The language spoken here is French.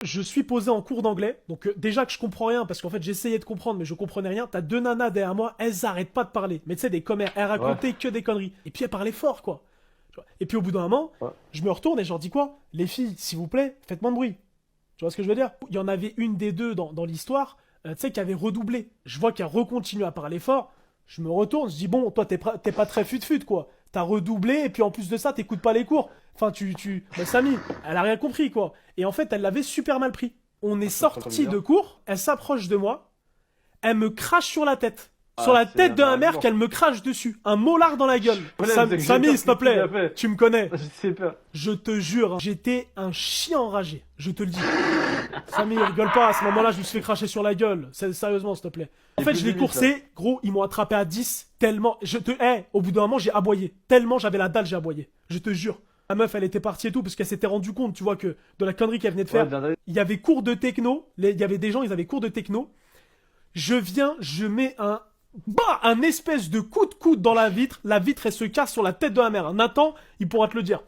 Je suis posé en cours d'anglais, donc déjà que je comprends rien, parce qu'en fait j'essayais de comprendre, mais je comprenais rien. T'as deux nanas derrière moi, elles arrêtent pas de parler. Mais tu sais, des commères, elles Ouais, racontaient que des conneries. Et puis elles parlaient fort, quoi. Tu vois. Et puis au bout d'un moment, ouais. je me retourne et je leur dis quoi? Les filles, s'il vous plaît, faites moins de bruit. Tu vois ce que je veux dire? Il y en avait une des deux dans l'histoire, tu sais, qui avait redoublé. Je vois qu'elle recontinue à parler fort. Je me retourne, je dis bon, toi t'es pas très fut-fut, quoi. T'as redoublé, et puis en plus de ça, t'écoutes pas les cours. Enfin, bah, Samy, elle a rien compris, quoi. Et en fait, elle l'avait super mal pris. On est Ah, ça tombe sorti bien. de cours, elle s'approche de moi, elle me crache sur la tête. Sur Ah, la c'est tête un de ma mère argument. qu'elle me crache dessus. Un molar dans la gueule. Le problème, c'est que j'ai Samy, peur s'il te que qui l'a plaît, fait. tu me connais. Je sais pas. Je te jure, hein, j'étais un chien enragé. Je te le dis. Samy, rigole pas, à ce moment-là, je me suis fait cracher sur la gueule. Sérieusement, s'il te plaît. En C'est fait, plus je l'ai limite, là. coursé, gros, ils m'ont attrapé à 10, tellement... au bout d'un moment, j'ai aboyé. Tellement j'avais la dalle, j'ai aboyé. Je te jure. La meuf, elle était partie et tout, parce qu'elle s'était rendue compte, tu vois, que de la connerie qu'elle venait de Ouais, faire. bien d'aller. Il y avait cours de techno, il y avait des gens, ils avaient cours de techno. Je viens, je mets un espèce de coup de coude dans la vitre elle se casse sur la tête de la mère. Nathan, il pourra te le dire.